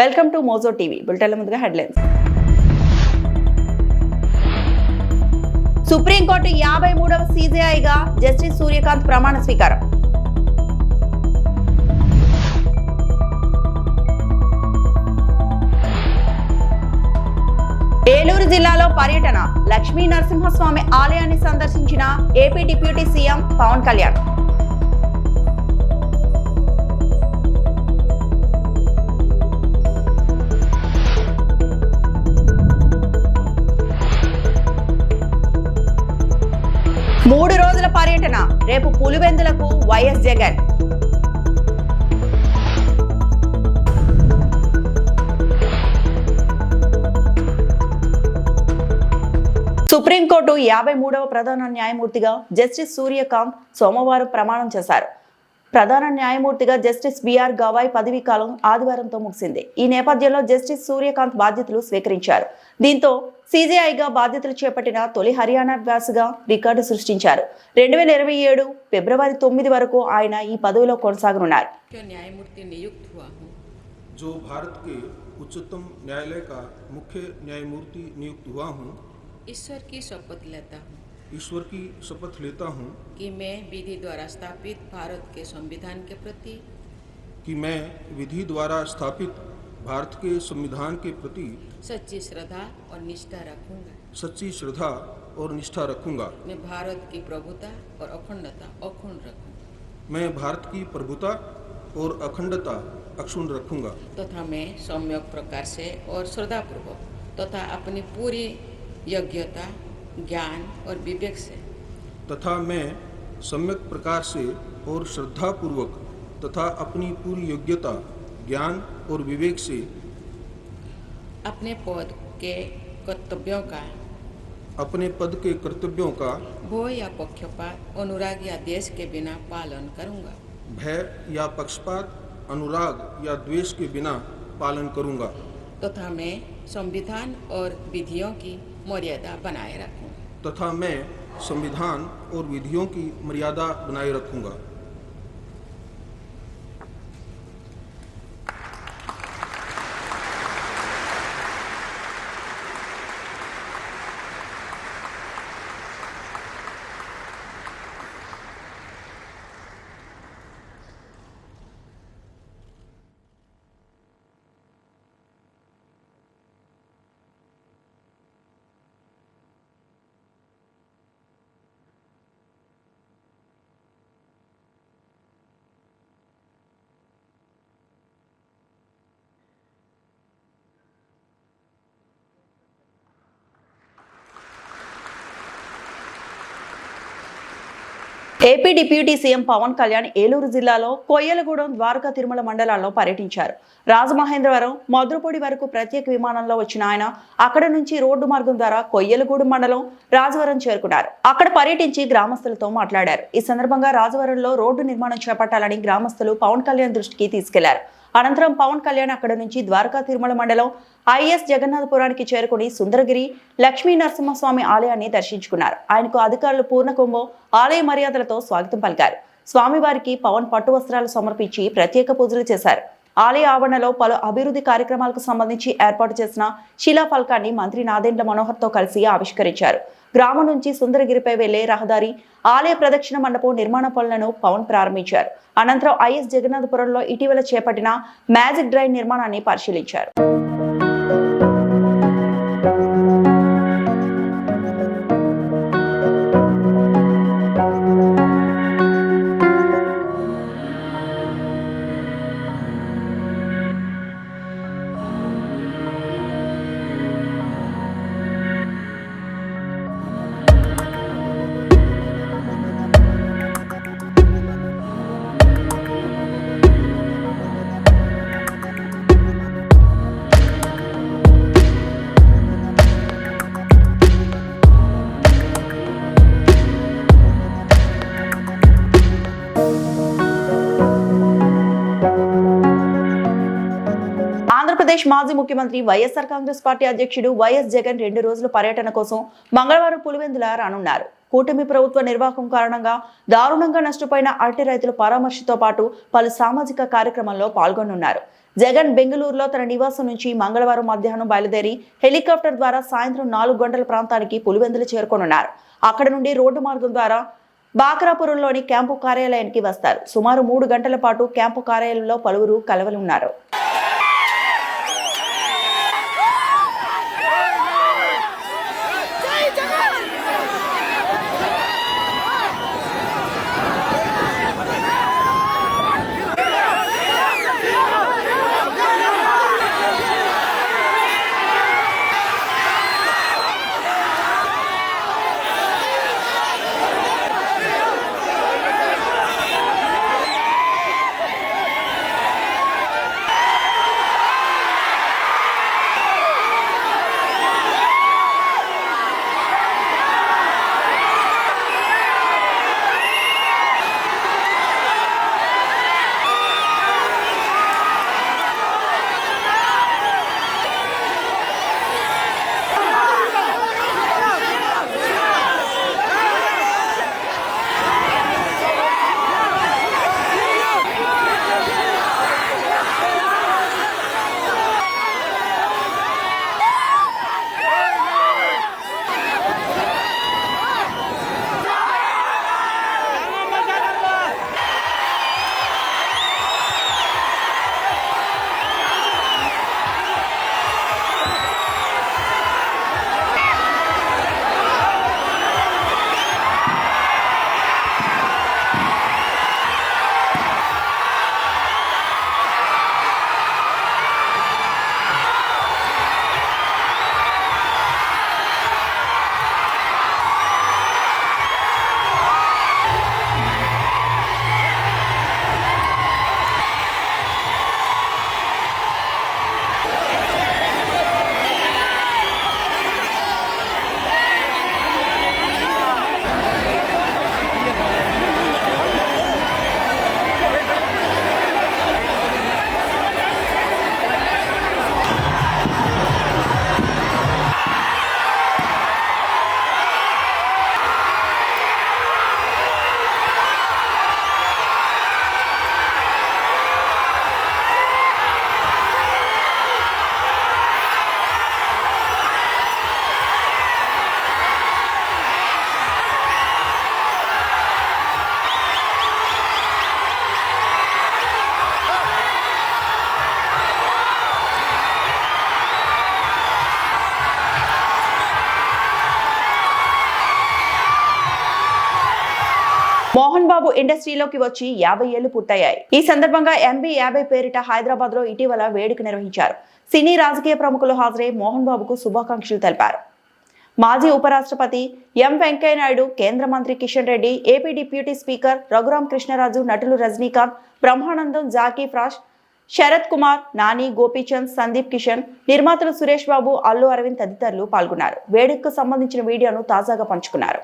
Welcome to Mojo TV. బులెటిన్ల ముందుగా headlines. Supreme Court 53వ సీజేఐగా జస్టిస్ సూర్యకాంత్ ప్రమాణ స్వీకారం. ఏలూరు జిల్లాలో పర్యటన. లక్ష్మీ నరసింహస్వామి ఆలయాన్ని సందర్శించిన AP deputy CM Pawan Kalyan. మూడు రోజుల పర్యటన. రేపు పులివెందులకు వైఎస్ జగన్. సుప్రీంకోర్టు 53వ ప్రధాన న్యాయమూర్తిగా జస్టిస్ సూర్యకాంత్ సోమవారం ప్రమాణం చేశారు. ప్రధాన న్యాయమూర్తిగా జస్టిస్ బిఆర్ గవాయ్ పదవీ కాలం ఆదివారంతో ముగిసింది. ఈ నేపథ్యంలో జస్టిస్ సూర్యకాంత్ బాధ్యతలు స్వీకరించారు. దీంతో సీజేఐగా బాధ్యతలు చేపట్టిన తొలి హర్యానా వ్యాసగా రికార్డు సృష్టించారు. 2027 ఫిబ్రవరి 9 వరకు ఆయన ఈ పదవిలో కొనసాగనున్నారు. न्यायमूर्ति नियुक्त हुआ हूँ, जो भारत के उच्चतम न्यायालय का मुख्य न्यायमूर्ति नियुक्त हुआ हूँ, ईश्वर की शपथ लेता हूँ ईश्वर की शपथ लेता हूँ कि मैं विधि द्वारा स्थापित भारत के संविधान के प्रति कि मैं विधि द्वारा स्थापित भारत के संविधान के प्रति सच्ची श्रद्धा और निष्ठा रखूंगा। सच्ची श्रद्धा और निष्ठा रखूंगा। मैं भारत की प्रभुता और अखंडता अक्षुण्ण रखूंगा मैं भारत की प्रभुता और अखंडता अक्षुण्ण रखूंगा तथा मैं सम्यक प्रकार से और श्रद्धापूर्वक तथा अपनी पूरी योग्यता ज्ञान और विवेक से तथा मैं सम्यक प्रकार से और श्रद्धापूर्वक तथा अपनी पूरी योग्यता ज्ञान और विवेक से अपने पद के कर्तव्यों का अपने पद के कर्तव्यों का भय या पक्षपात अनुराग या द्वेष के बिना पालन करूंगा। भय या पक्षपात अनुराग या द्वेष के बिना पालन करूंगा तथा मैं संविधान और विधियों की मर्यादा बनाए रखूंगा तथा मैं संविधान और विधियों की मर्यादा बनाए रखूंगा। AP deputy CM Pawan Kalyan Eluru జిల్లాలో కొయ్యలగూడెం, ద్వారకా, తిరుమల మండలాల్లో పర్యటించారు. రాజమహేంద్రవరం, మధురపొడి వరకు ప్రత్యేక విమానంలో వచ్చిన ఆయన అక్కడ నుంచి రోడ్డు మార్గం ద్వారా కొయ్యలగూడెం మండలం రాజవరం చేరుకున్నారు. అక్కడ పర్యటించి గ్రామస్తులతో మాట్లాడారు. ఈ సందర్భంగా రాజవరంలో రోడ్డు నిర్మాణం చేపట్టాలని గ్రామస్తులు పవన్ కళ్యాణ్ దృష్టికి తీసుకెళ్లారు. అనంతరం పవన్ కళ్యాణ్ అక్కడ నుంచి ద్వారకా, తిరుమల మండలం ఐఎస్ జగన్నాథపురానికి చేరుకుని సుందరగిరి లక్ష్మీ నరసింహస్వామి ఆలయాన్ని దర్శించుకున్నారు. ఆయనకు అధికారులు పూర్ణకుంభం ఆలయ మర్యాదలతో స్వాగతం పలికారు. స్వామివారికి పవన్ పట్టు వస్త్రాలు సమర్పించి ప్రత్యేక పూజలు చేశారు. ఆలయ ఆవరణలో పలు అభివృద్ధి కార్యక్రమాలకు సంబంధించి ఏర్పాటు చేసిన శిలాఫలకాన్ని మంత్రి నాదెండ్ల మనోహర్తో కలిసి ఆవిష్కరించారు. గ్రామం నుంచి సుందరగిరిపై వెళ్లే రహదారి, ఆలయ ప్రదక్షిణ మండపం నిర్మాణ పనులను పవన్ ప్రారంభించారు. అనంతరం ఐఎస్ జగన్నాథపురంలో ఇటీవల చేపట్టిన మ్యాజిక్ డ్రైన్ నిర్మాణాన్ని పరిశీలించారు. ఆంధ్రప్రదేశ్ మాజీ ముఖ్యమంత్రి వైఎస్ఆర్ కాంగ్రెస్ పార్టీ అధ్యక్షుడు వైఎస్ జగన్ 2 రోజుల పర్యటన కోసం మంగళవారం పులివెందుల రానున్నారు. కూటమి ప్రభుత్వ నిర్వాహకం కారణంగా దారుణంగా నష్టపోయిన అరటి రైతుల పరామర్శతో పాటు పలు సామాజిక కార్యక్రమాల్లో పాల్గొనున్నారు. జగన్ బెంగళూరులో తన నివాసం నుంచి మంగళవారం మధ్యాహ్నం బయలుదేరి హెలికాప్టర్ ద్వారా సాయంత్రం 4 గంటల ప్రాంతానికి పులివెందులు చేరుకోనున్నారు. అక్కడ నుండి రోడ్డు మార్గం ద్వారా బాక్రాపురంలోని క్యాంపు కార్యాలయానికి వస్తారు. సుమారు 3 గంటల పాటు క్యాంపు కార్యాలయంలో పలువురు కలవనున్నారు. మోహన్ బాబు ఇండస్ట్రీలోకి వచ్చి 50 ఏళ్లు పూర్తయ్యాయి. ఈ సందర్భంగా MB50 పేరిట హైదరాబాద్ లో ఇటీవల వేడుక నిర్వహించారు. సినీ రాజకీయ ప్రముఖులు హాజరై మోహన్ బాబుకు శుభాకాంక్షలు తెలిపారు. మాజీ ఉపరాష్ట్రపతి ఎం వెంకయ్య నాయుడు, కేంద్ర మంత్రి Kishan Reddy, AP deputy speaker Raghuram Krishnaraju, నటులు రజనీకాంత్, బ్రహ్మానందం, జాకీ ఫ్రాష్, శరత్ కుమార్, నాని, గోపీచంద్, సందీప్ కిషన్, నిర్మాతలు సురేష్ బాబు, అల్లు అరవింద్ తదితరులు పాల్గొన్నారు. వేడుకకు సంబంధించిన వీడియోను తాజాగా పంచుకున్నారు.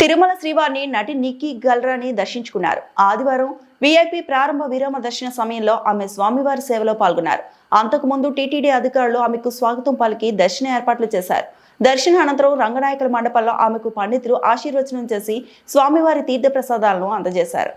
తిరుమల శ్రీవారిని నటి నిక్కీ గల్రాని దర్శించుకున్నారు. ఆదివారం వీఐపీ ప్రారంభ విరామ దర్శన సమయంలో ఆమె స్వామివారి సేవలో పాల్గొన్నారు. అంతకుముందు టీటీడీ అధికారులు ఆమెకు స్వాగతం పలికి దర్శన ఏర్పాట్లు చేశారు. దర్శన అనంతరం రంగనాయకుల మండపంలో ఆమెకు పండితులు ఆశీర్వచనం చేసి స్వామివారి తీర్థ ప్రసాదాలను అందజేశారు.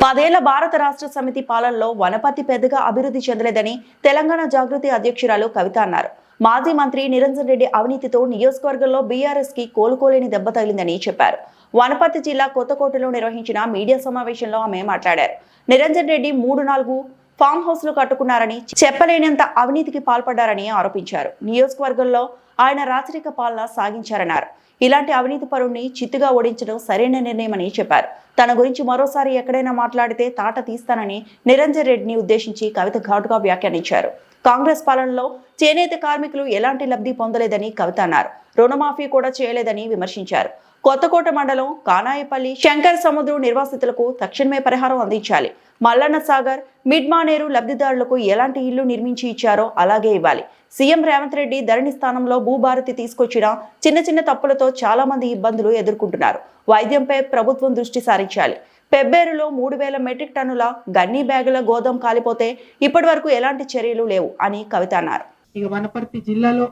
పదేళ్ల భారత రాష్ట్ర సమితి పాలనలో వనపర్తి పెద్దగా అభివృద్ధి చెందలేదని తెలంగాణ జాగృతి అధ్యక్షురాలు కవిత అన్నారు. మాజీ మంత్రి నిరంజన్ రెడ్డి అవినీతితో నియోజకవర్గంలో బీఆర్ఎస్ కి కోలుకోలేని దెబ్బ తగిలిందని చెప్పారు. వనపర్తి జిల్లా కొత్తకోటలో నిర్వహించిన మీడియా సమావేశంలో ఆమె మాట్లాడారు. నిరంజన్ రెడ్డి 3-4 ఫామ్ హౌస్లు కట్టుకున్నారని, చెప్పలేనంత అవినీతికి పాల్పడ్డారని ఆరోపించారు. నియోజకవర్గంలో ఆయన రాచరిక పాలన సాగించారన్నారు. ఇలాంటి అవినీతి పరుణ్ణి చిత్తుగా ఓడించడం సరైన నిర్ణయమని చెప్పారు. తన గురించి మరోసారి ఎక్కడైనా మాట్లాడితే తాట తీస్తానని నిరంజన్ రెడ్డిని ఉద్దేశించి కవిత ఘాటుగా వ్యాఖ్యానించారు. కాంగ్రెస్ పాలనలో చేనేత కార్మికులు ఎలాంటి లబ్ధి పొందలేదని కవిత అన్నారు. రుణమాఫీ కూడా చేయలేదని విమర్శించారు. కొత్తకోట మండలం కానాయపల్లి శంకర్ సముద్రు నిర్వాసితులకు తక్షణమే పరిహారం అందించాలి. మల్లన్న సాగర్, మిడ్మానేరు లబ్ధిదారులకు ఎలాంటి ఇల్లు నిర్మించి ఇచ్చారో అలాగే ఇవ్వాలి. సీఎం రేవంత్ రెడ్డి ధరణి స్థానంలో భూభారతి తీసుకొచ్చిన చిన్న తప్పులతో చాలా మంది ఇబ్బందులు ఎదుర్కొంటున్నారు. వైద్యంపై ప్రభుత్వం దృష్టి సారించాలి. పెబ్బేరులో 3000 మెట్రిక్ టన్నుల గన్నీ బ్యాగుల గోదాం కాలిపోతే ఇప్పటి వరకు ఎలాంటి చర్యలు లేవు అని కవిత అన్నారు. ఇక వనపర్తి జిల్లాలో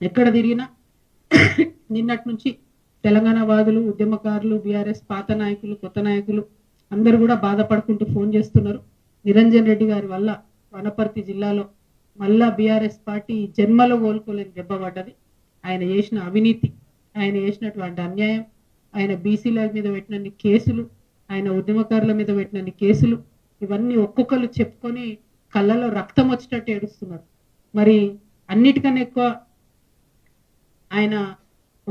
ఎక్కడ తిరిగినా నిన్నటి నుంచి తెలంగాణ వాదులు, ఉద్యమకారులు, బీఆర్ఎస్ పాత నాయకులు, కొత్త నాయకులు అందరూ కూడా బాధపడుకుంటూ ఫోన్ చేస్తున్నారు. నిరంజన్ రెడ్డి గారి వల్ల వనపర్తి జిల్లాలో మళ్ళా బీఆర్ఎస్ పార్టీ జన్మలో కోలుకోలేని దెబ్బ పడ్డది. ఆయన చేసిన అవినీతి, ఆయన చేసినటువంటి అన్యాయం, ఆయన బీసీల మీద పెట్టినన్ని కేసులు, ఆయన ఉద్యమకారుల మీద పెట్టినన్ని కేసులు, ఇవన్నీ ఒక్కొక్కరు చెప్పుకొని కళ్ళలో రక్తం వచ్చేటట్టు ఏడుస్తున్నారు. మరి అన్నిటికన్నా ఎక్కువ ఆయన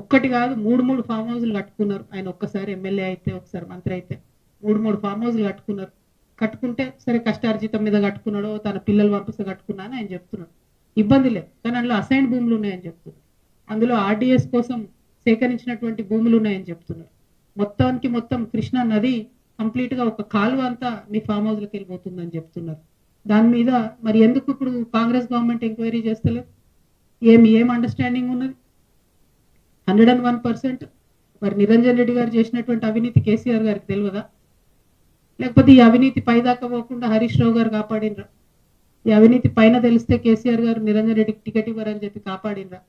ఒక్కటి కాదు 3 ఫామ్ హౌస్లు కట్టుకున్నారు. ఆయన ఒక్కసారి ఎమ్మెల్యే అయితే, ఒకసారి మంత్రి అయితే 3 ఫామ్ హౌస్లు కట్టుకున్నారు. కట్టుకుంటే సరే కష్టార్జితం మీద కట్టుకున్నాడో, తన పిల్లలు పంపిస్తే కట్టుకున్నా అని ఆయన చెప్తున్నాడు. ఇబ్బంది లేదు, కానీ అందులో అసైన్ భూములు ఉన్నాయని చెప్తున్నారు. అందులో ఆర్డీఎస్ కోసం సేకరించినటువంటి భూములు ఉన్నాయని చెప్తున్నారు. మొత్తం కృష్ణా నది కంప్లీట్ గా ఒక కాలువ అంతా మీ ఫామ్ హౌస్లకు వెళ్ళిపోతుందని చెప్తున్నారు. దాని మీద మరి ఎందుకు ఇప్పుడు కాంగ్రెస్ గవర్నమెంట్ ఎంక్వైరీ చేస్తలేదు? ఏం అండర్స్టాండింగ్ ఉన్నది? 101% మరి నిరంజన్ రెడ్డి గారు చేసినటువంటి అవినీతి కేసీఆర్ గారికి తెలియదా? లేకపోతే ఈ అవినీతి పైదాకా పోకుండా హరీష్ రావు గారు కాపాడినరా? ఈ అవినీతి పైన తెలిస్తే కేసీఆర్ గారు నిరంజన్ రెడ్డికి టికెట్ ఇవ్వరని చెప్పి కాపాడినరా?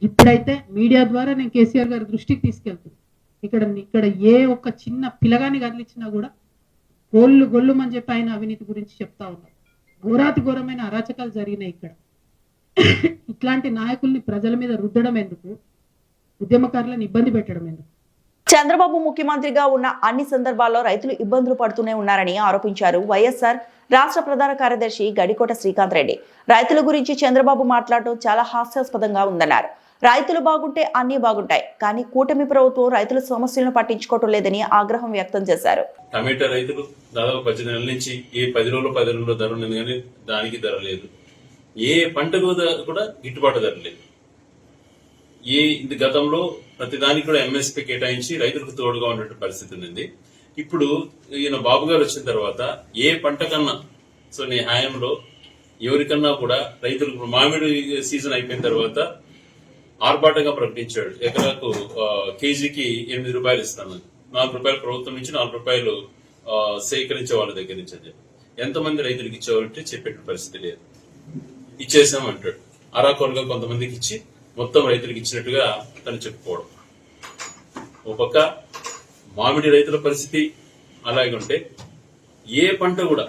ఇప్పుడైతే మీడియా ద్వారా నేను కేసీఆర్ గారి దృష్టికి తీసుకెళ్తుంది. ఇక్కడ ఏ ఒక్క చిన్న పిల్లగాని కదిలిచ్చినా కూడా గొల్లుమని చెప్పి ఆయన అవినీతి గురించి చెప్తా ఉన్నారు. ఘోరాతి ఘోరమైన అరాచకాలు జరిగినాయి ఇక్కడ. ఇట్లాంటి నాయకుల్ని ప్రజల మీద రుద్దడం ఎందుకు? ఉద్యమకారులను ఇబ్బంది పెట్టడం ఎందుకు? చంద్రబాబు ముఖ్యమంత్రిగా ఉన్న అన్ని సందర్భాల్లో రైతులు ఇబ్బందులు పడుతూనే ఉన్నారని ఆరోపించారు వైఎస్ఆర్ రాష్ట్ర ప్రధాన కార్యదర్శి గడికోట శ్రీకాంత్ రెడ్డి. రైతుల గురించి చంద్రబాబు మాట్లాడటం చాలా హాస్యాస్పదంగా ఉందన్నారు. రైతులు బాగుంటే అన్ని బాగుంటాయి, కానీ కూటమి ప్రభుత్వం రైతుల సమస్యలను పట్టించుకోవటం లేదని ఆగ్రహం వ్యక్తం చేశారు. టమాటా రైతులు దాదాపు 10 నెలల నుంచి ఏ 10 రోజుల్లో ధర ఉన్నది, కానీ దానికి ధర లేదు. ఏ పంటకు కూడా గిట్టుబాటు ధర లేదు. ఇది గతంలో ప్రతిదానికి కూడా ఎంఎస్పీ కేటాయించి రైతులకు తోడుగా ఉండే పరిస్థితి ఉంది. ఇప్పుడు ఈయన బాబు గారు వచ్చిన తర్వాత ఏ పంట కన్నా, సో నీ హాయంలో ఎవరికన్నా కూడా రైతులకు మామిడి సీజన్ అయిపోయిన తర్వాత ఆర్భాటంగా ప్రకటించాడు. ఎకరాకు కేజీకి 8 రూపాయలు ఇస్తాను, 4 రూపాయలు ప్రభుత్వం నుంచి, 4 రూపాయలు సేకరించే వాళ్ళ దగ్గర నుంచి అని చెప్పి ఎంతమంది రైతులకు ఇచ్చేవాళ్ళంటే చెప్పే పరిస్థితి లేదు. ఇచ్చేసామంటాడు. అరాకొరగా కొంతమందికి ఇచ్చి మొత్తం రైతులకు ఇచ్చినట్టుగా తను చెప్పుకోవడం. ఓ పక్క మామిడి రైతుల పరిస్థితి అలాగే ఉంటే ఏ పంట కూడా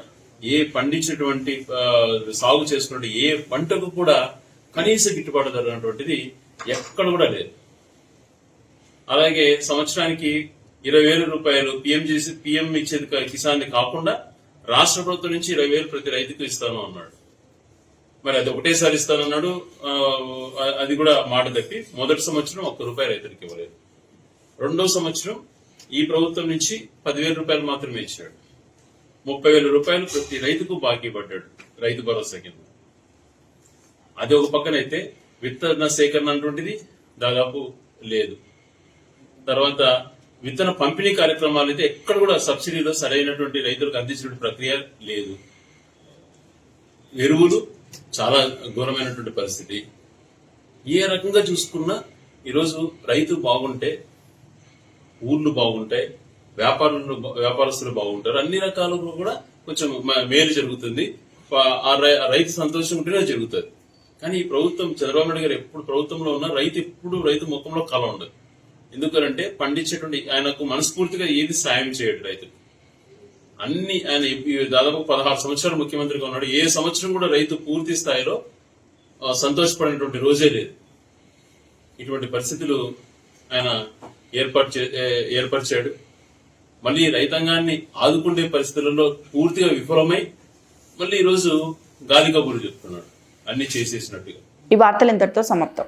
ఏ పండించినటువంటి సాగు చేసుకున్న ఏ పంటకు కూడా కనీస గిట్టుబాటు ధర అనేటువంటిది ఎక్కడ కూడా లేదు. అలాగే సంవత్సరానికి 20,000 రూపాయలు పిఎం ఇచ్చేది కిసాన్ కాకుండా రాష్ట్ర ప్రభుత్వం నుంచి 20,000 ప్రతి రైతుకు ఇస్తాను అన్నాడు. మరి అది ఒకటేసారి ఇస్తానన్నాడు. అది కూడా మాట తప్పి మొదటి సంవత్సరం ₹1 రైతులకు ఇవ్వలేదు. రెండో సంవత్సరం ఈ ప్రభుత్వం నుంచి 10,000 రూపాయలు మాత్రమే ఇచ్చాడు. 30,000 రూపాయలు ప్రతి రైతుకు బాకీ పడ్డాడు రైతు భరోసా కింద. అది ఒక పక్కనైతే విత్తన సేకరణ అటువంటిది దాదాపు లేదు. తర్వాత విత్తన పంపిణీ కార్యక్రమాలు అయితే ఎక్కడ కూడా సబ్సిడీలో సరైనటువంటి రైతులకు అందించిన ప్రక్రియ లేదు. ఎరువులు చాలా ఘోరమైనటువంటి పరిస్థితి. ఏ రకంగా చూసుకున్నా ఈరోజు రైతు బాగుంటే ఊర్లు బాగుంటాయి, వ్యాపారస్తులు బాగుంటారు, అన్ని రకాలుగా కూడా కొంచెం మేలు జరుగుతుంది, ఆ రైతు సంతోషం ఉంటేనే జరుగుతుంది. కానీ ఈ ప్రభుత్వం చంద్రబాబు నాయుడు గారు ఎప్పుడు ప్రభుత్వంలో ఉన్న రైతు ముఖంలో కళ ఉండదు. ఎందుకంటే పండించేటువంటి ఆయనకు మనస్ఫూర్తిగా ఏది సాయం చేయడు రైతుకు. ఆయన దాదాపు 16 సంవత్సరాలు ముఖ్యమంత్రిగా ఉన్నాడు. ఏ సంవత్సరం కూడా రైతు పూర్తి స్థాయిలో సంతోషపడినటువంటి రోజే లేదు. ఇటువంటి పరిస్థితులు ఆయన ఏర్పరిచాడు. మళ్ళీ రైతాంగాన్ని ఆదుకునే పరిస్థితులలో పూర్తిగా విఫలమై మళ్ళీ ఈరోజు గాలి కబుర్లు చెప్తున్నాడు, అన్ని చేసేసినట్టుగా. ఈ వార్తలు ఇంతటితో సమాప్తం.